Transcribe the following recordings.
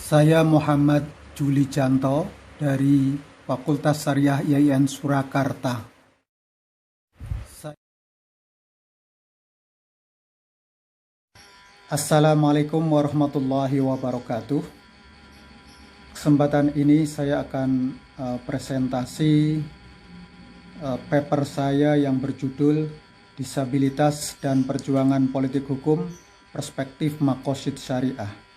Saya Muhammad Juli Janto dari Fakultas Syariah IAIN Surakarta. Assalamualaikum warahmatullahi wabarakatuh. Kesempatan ini saya akan presentasi paper saya yang berjudul Disabilitas dan Perjuangan Politik Hukum Perspektif Maqasid Syariah.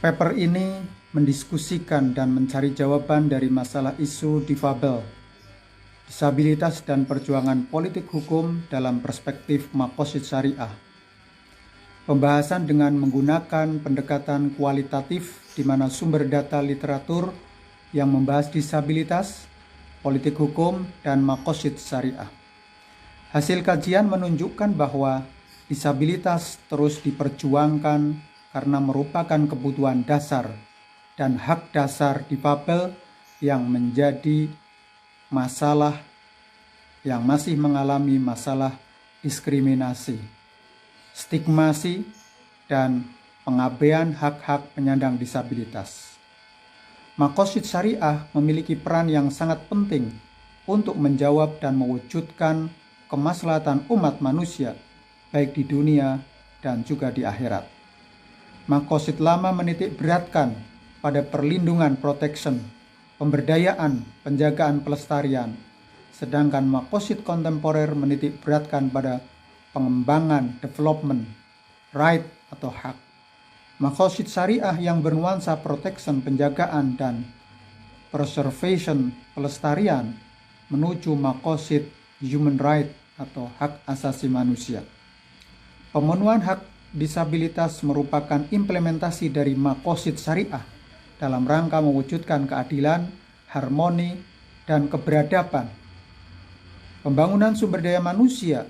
Paper ini mendiskusikan dan mencari jawaban dari masalah isu difabel, disabilitas dan perjuangan politik hukum dalam perspektif maqasid syariah. Pembahasan dengan menggunakan pendekatan kualitatif di mana sumber data literatur yang membahas disabilitas, politik hukum, dan maqasid syariah. Hasil kajian menunjukkan bahwa disabilitas terus diperjuangkan karena merupakan kebutuhan dasar dan hak dasar difabel yang menjadi masalah yang masih mengalami masalah diskriminasi, stigmasi, dan pengabaian hak-hak penyandang disabilitas. Maqasid syariah memiliki peran yang sangat penting untuk menjawab dan mewujudkan kemaslahatan umat manusia baik di dunia dan juga di akhirat. Maqasid lama menitik beratkan pada perlindungan protection, pemberdayaan, penjagaan pelestarian, sedangkan maqasid kontemporer menitik beratkan pada pengembangan, development, right atau hak. Maqasid syariah yang bernuansa protection, penjagaan, dan preservation, pelestarian, menuju maqasid human right atau hak asasi manusia. Pemenuhan hak disabilitas merupakan implementasi dari maqasid syariah dalam rangka mewujudkan keadilan, harmoni, dan keberadaban. Pembangunan sumber daya manusia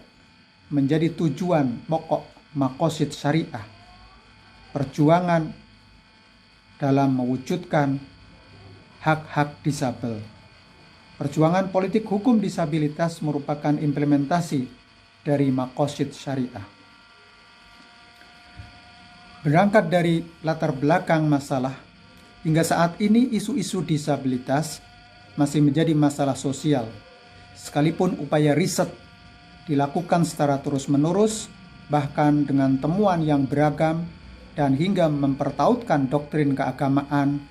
menjadi tujuan pokok maqasid syariah. Perjuangan dalam mewujudkan hak-hak disabel. Perjuangan politik hukum disabilitas merupakan implementasi dari maqasid syariah. Berangkat dari latar belakang masalah, hingga saat ini isu-isu disabilitas masih menjadi masalah sosial. Sekalipun upaya riset dilakukan secara terus-menerus, bahkan dengan temuan yang beragam dan hingga mempertautkan doktrin keagamaan,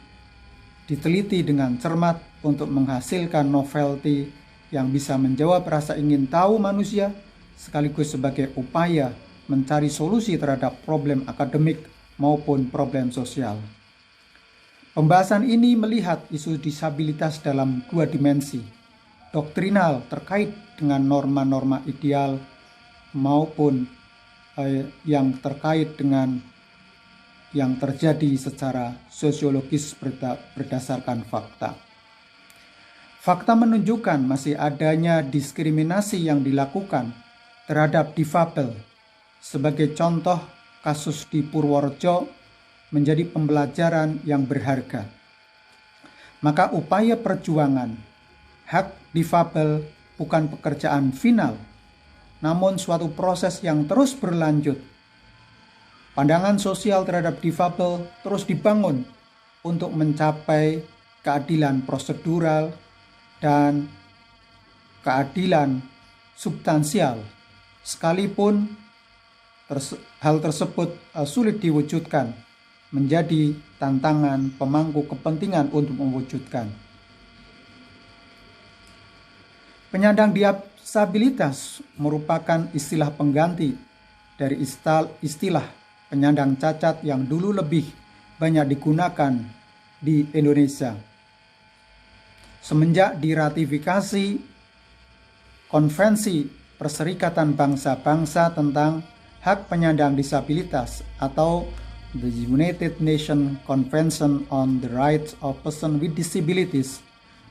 diteliti dengan cermat untuk menghasilkan novelty yang bisa menjawab rasa ingin tahu manusia, sekaligus sebagai upaya mencari solusi terhadap problem akademik maupun problem sosial. Pembahasan ini melihat isu disabilitas dalam dua dimensi, doktrinal terkait dengan norma-norma ideal maupun yang terkait dengan yang terjadi secara sosiologis berdasarkan fakta. Fakta menunjukkan masih adanya diskriminasi yang dilakukan terhadap difabel. Sebagai contoh, kasus di Purworejo menjadi pembelajaran yang berharga. Maka upaya perjuangan hak difabel bukan pekerjaan final, namun suatu proses yang terus berlanjut. Pandangan sosial terhadap difabel terus dibangun untuk mencapai keadilan prosedural dan keadilan substansial, sekalipun hal tersebut sulit diwujudkan, menjadi tantangan pemangku kepentingan untuk mewujudkan. Penyandang disabilitas merupakan istilah pengganti dari istilah penyandang cacat yang dulu lebih banyak digunakan di Indonesia. Semenjak diratifikasi Konvensi Perserikatan Bangsa-Bangsa tentang Hak Penyandang Disabilitas atau The United Nations Convention on the Rights of Persons with Disabilities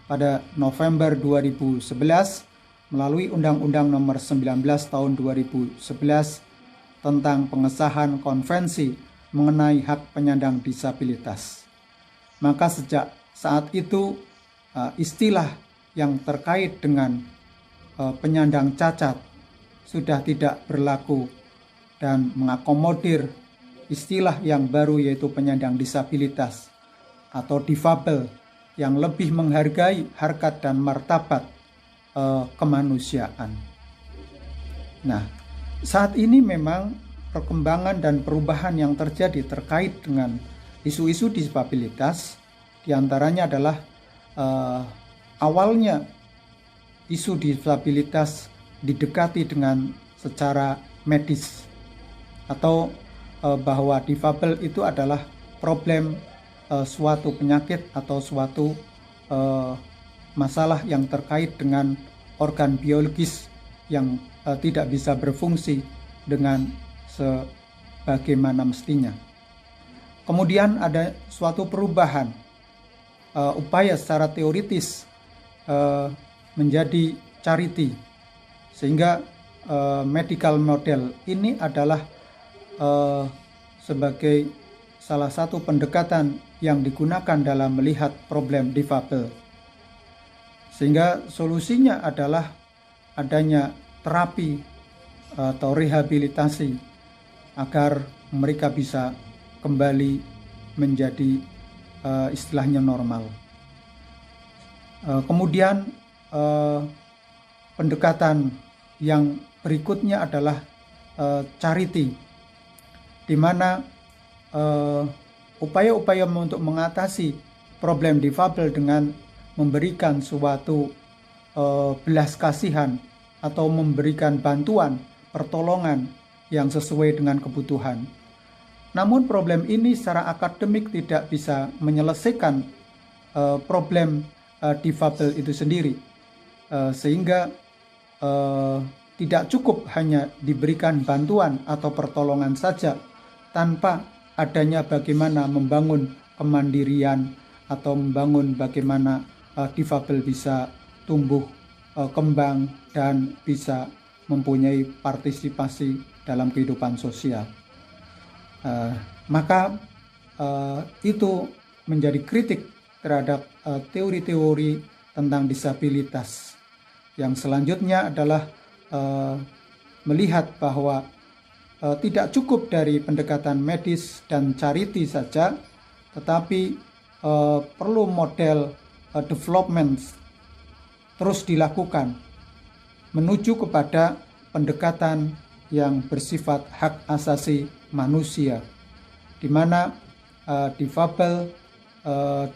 pada November 2011 melalui Undang-Undang Nomor 19 Tahun 2011 tentang pengesahan konvensi mengenai hak penyandang disabilitas. Maka sejak saat itu istilah yang terkait dengan penyandang cacat sudah tidak berlaku dan mengakomodir istilah yang baru yaitu penyandang disabilitas atau difabel yang lebih menghargai harkat dan martabat kemanusiaan. Nah, saat ini memang perkembangan dan perubahan yang terjadi terkait dengan isu-isu disabilitas diantaranya adalah awalnya isu disabilitas didekati dengan secara medis atau bahwa difabel itu adalah problem suatu penyakit atau suatu masalah yang terkait dengan organ biologis yang tidak bisa berfungsi dengan sebagaimana mestinya. Kemudian ada suatu perubahan upaya secara teoritis menjadi charity, sehingga medical model ini adalah sebagai salah satu pendekatan yang digunakan dalam melihat problem difabel, sehingga solusinya adalah adanya terapi atau rehabilitasi agar mereka bisa kembali menjadi istilahnya normal. Kemudian pendekatan yang berikutnya adalah charity, di mana upaya-upaya untuk mengatasi problem difabel dengan memberikan suatu belas kasihan atau memberikan bantuan pertolongan yang sesuai dengan kebutuhan. Namun problem ini secara akademik tidak bisa menyelesaikan problem difabel itu sendiri, sehingga tidak cukup hanya diberikan bantuan atau pertolongan saja tanpa adanya bagaimana membangun kemandirian atau membangun bagaimana difabel bisa tumbuh kembang dan bisa mempunyai partisipasi dalam kehidupan sosial. Maka itu menjadi kritik terhadap teori-teori tentang disabilitas. Yang selanjutnya adalah melihat bahwa tidak cukup dari pendekatan medis dan charity saja, tetapi perlu model development terus dilakukan menuju kepada pendekatan yang bersifat hak asasi manusia, di mana difabel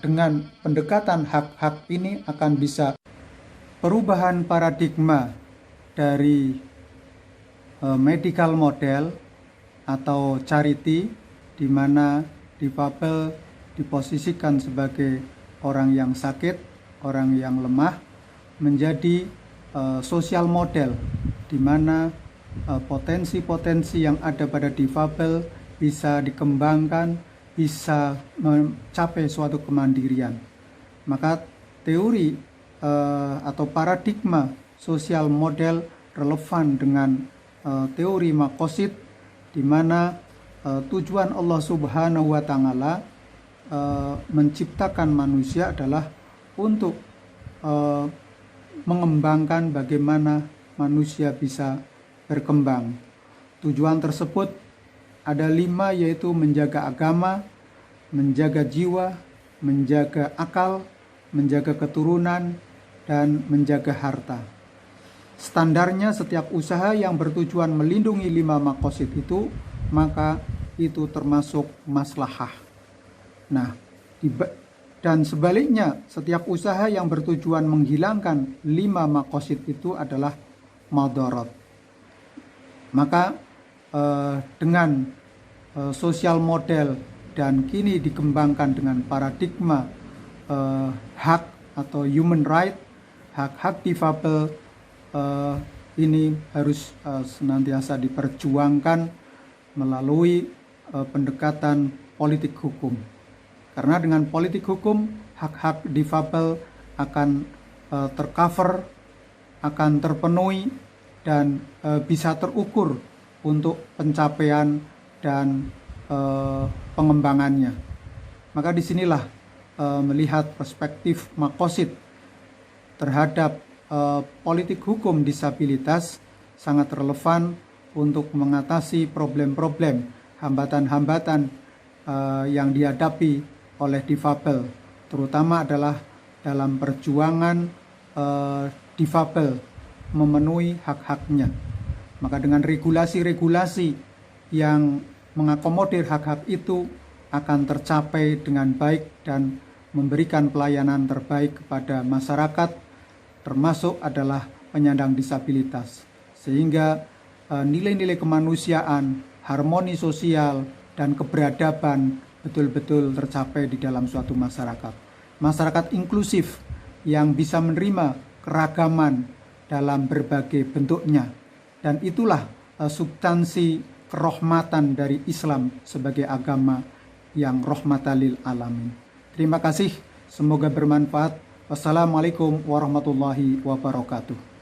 dengan pendekatan hak-hak ini akan bisa perubahan paradigma dari medical model atau charity, di mana difabel diposisikan sebagai orang yang sakit, orang yang lemah, menjadi social model, di mana potensi-potensi yang ada pada difabel bisa dikembangkan, bisa mencapai suatu kemandirian. Maka teori atau paradigma sosial model relevan dengan teori makosid, di mana tujuan Allah Subhanahu wa Ta'ala menciptakan manusia adalah untuk mengembangkan bagaimana manusia bisa berkembang. Tujuan tersebut ada 5, yaitu menjaga agama, menjaga jiwa, menjaga akal, menjaga keturunan, dan menjaga harta. Standarnya setiap usaha yang bertujuan melindungi 5 makosid itu, maka itu termasuk maslahah. Nah, dan sebaliknya, setiap usaha yang bertujuan menghilangkan 5 makosid itu adalah madarat. Maka dengan sosial model dan kini dikembangkan dengan paradigma hak atau human right, hak-hak difabel ini harus senantiasa diperjuangkan melalui pendekatan politik hukum. Karena dengan politik hukum, hak-hak difabel akan tercover, akan terpenuhi, dan bisa terukur untuk pencapaian dan pengembangannya. Maka disinilah melihat perspektif makosid terhadap politik hukum disabilitas sangat relevan untuk mengatasi problem-problem hambatan-hambatan yang dihadapi oleh difabel, terutama adalah dalam perjuangan difabel memenuhi hak-haknya. Maka dengan regulasi-regulasi yang mengakomodir hak-hak itu akan tercapai dengan baik dan memberikan pelayanan terbaik kepada masyarakat, termasuk adalah penyandang disabilitas. Sehingga nilai-nilai kemanusiaan, harmoni sosial, dan keberadaban betul-betul tercapai di dalam suatu masyarakat. Masyarakat inklusif yang bisa menerima keragaman dalam berbagai bentuknya. Dan itulah substansi kerahmatan dari Islam sebagai agama yang rahmatan lil alamin. Terima kasih, semoga bermanfaat. Wassalamualaikum warahmatullahi wabarakatuh.